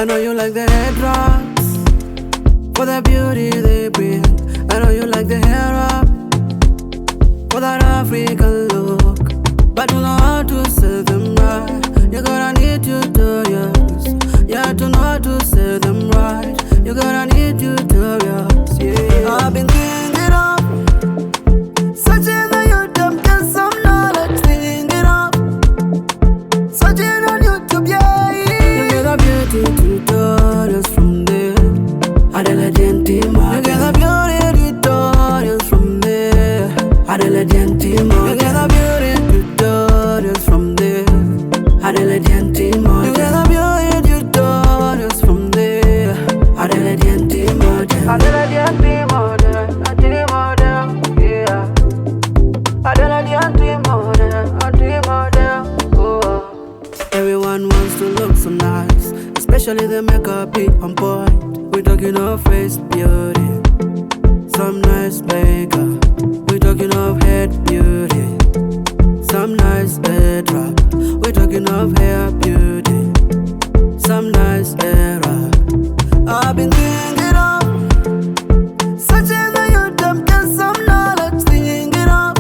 I know you like the hair drops for the beauty they bring. I know you like the hair up for that African look, but you know how to say them right. You gotta need tutorials, yeah, to know how to say them right. You gotta need tutorials, yeah. I've been thinking of searching on YouTube, get some knowledge, thinking of searching on YouTube, yeah. You get the beauty tutorials from there. Adela Gentima. You get the beauty tutorials from there. Adela Gentima. You get the beauty tutorials from there. Adela Gentima. You get the beauty tutorials from there. Adela Gentima. Adela Gentima. Adela Gentima. Yeah. Adela Gentima. Adela. Oh. Everyone wants to look so nice, especially the makeup be on point. We talking of face beauty, some nice makeup. We talking of head beauty, some nice head wrap. We talking of hair beauty, some nice hair wrap. I've been thinking of searching on YouTube, get some knowledge, thinking of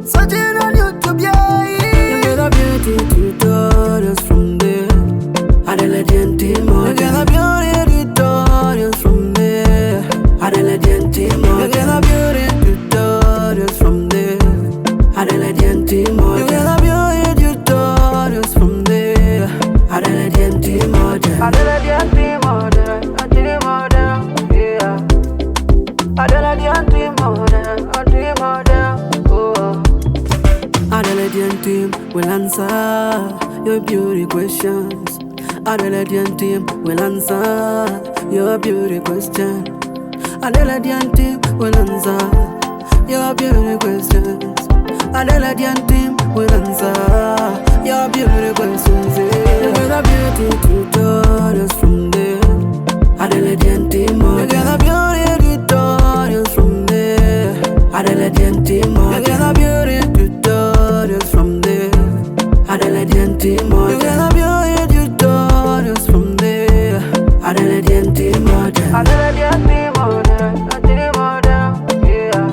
searching on YouTube, yeah. You get the beauty tutorials from there. Adela Gentima. You get the beauty tutorials from there. Adela Gentima. You get the beauty tutorials from there. Adela Gentima. You get the beauty tutorials from there. Adela Gentima. Adela Gentima. Yeah. Adela Gentima. Oh. Adela Gentima will answer your beauty questions. Adela team will answer your beauty question. Adela team will answer your beauty questions. Adela team will answer your beauty questions. You get the beauty tutorials from there. Adela team. You get the beauty tutorials from there. Adela team. You get the beauty tutorials from there. Adela team. You get the beauty tutorials from there. Adela Gentima. Adela Gentima. Yeah.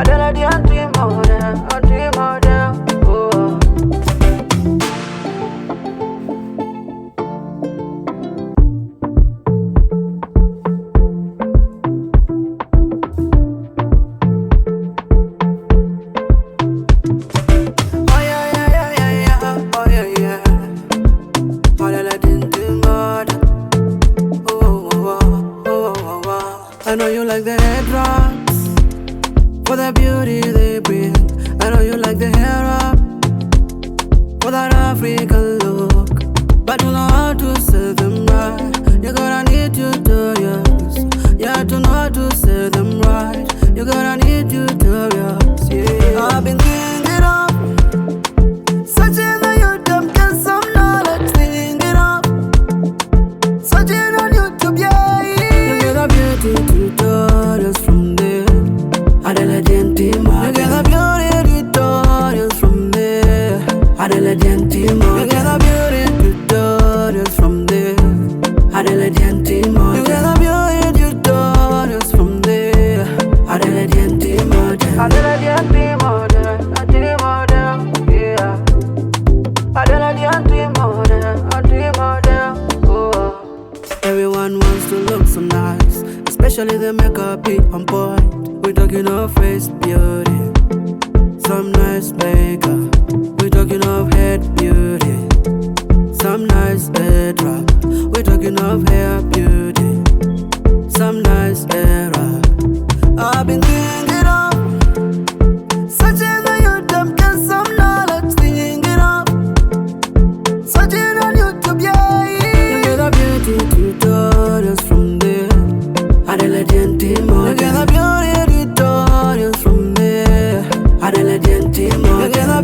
Adela Gentima. Oh. Oh yeah. Oh yeah. Adela Gentima. I know you like the hair drops for the beauty they bring. I know you like the hair up for that African look, but you know how to say them right. You gotta need tutorials, yeah, to know how to say them right. You gotta need tutorials, yeah. I've been thinking of searching on YouTube, get some knowledge, thinking of searching on YouTube, yeah. You get the beauty tutorials from there. Adela Gentima. You get the beauty tutorials from there. Adela Gentima. You get the beauty tutorials from there. Adela Gentima. You get the beauty tutorials from there. Adela Gentima. Adela Gentima. Yeah. Adela Gentima. Oh. Everyone wants to look so nice, especially the makeup be on point. We talking of face beauty, some nice makeup. We talking of head beauty, some nice head wrap. We talking of hair beauty, some nice hair wrap. I've been thinking of searching on YouTube, get some knowledge, thinking of searching on YouTube, yeah. You get the beauty tutorials from there. Adela Gentima. You get the beauty tutorials from there. Adela Gentima. You get the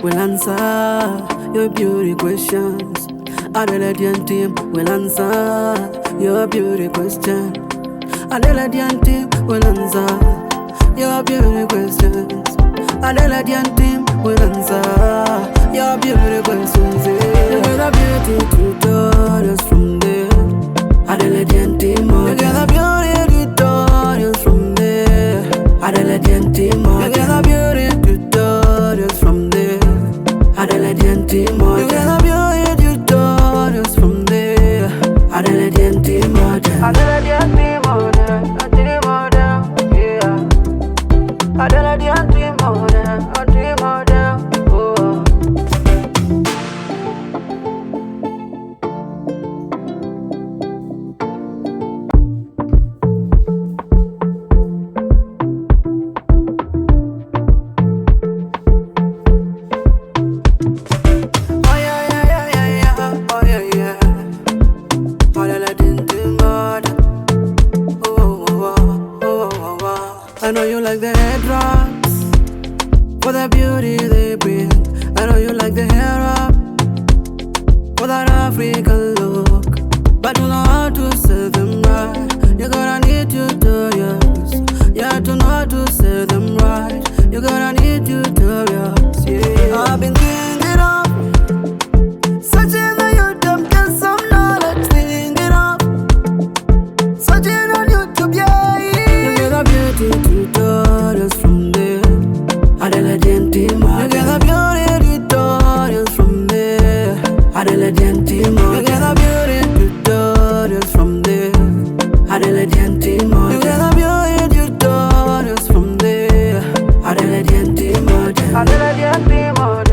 will answer your beauty questions. Adelaide team will answer your beauty question. Adelaide team will answer your beauty questions. Adelaide team will answer your beauty questions. You get a beauty tutorials from there. Adelaide team, you get a beauty tutorials from there. Adelaide team, you get a beauty tutorials from there. Adelaide team, you get a beauty tutorials from there. Adelaide team, Adelaide team, yeah. Adelaide team, oh. I know you like the head drops for the beauty they bring. I know you like the hair up for that African look, but you know how to say them right. You gotta need tutorials. You have to know how to say them right. You gotta need tutorials. Yeah, I've been thinking of searching on YouTube, get some knowledge. Thinking of searching on YouTube, yeah. You get a beauty tutorials from there. Adelaide team, you get a beauty tutorials from there. Adelaide team, you get a beauty tutorials from there. Adelaide team, you get a beauty tutorials from there. Adelaide team, Adelaide team, yeah.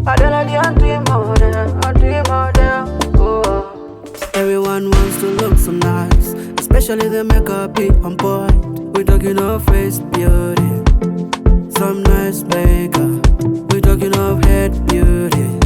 Adelaide team, oh. Everyone wants to look so nice, especially the makeup be on point. We talking of face beauty, some nice makeup. We talking of head beauty.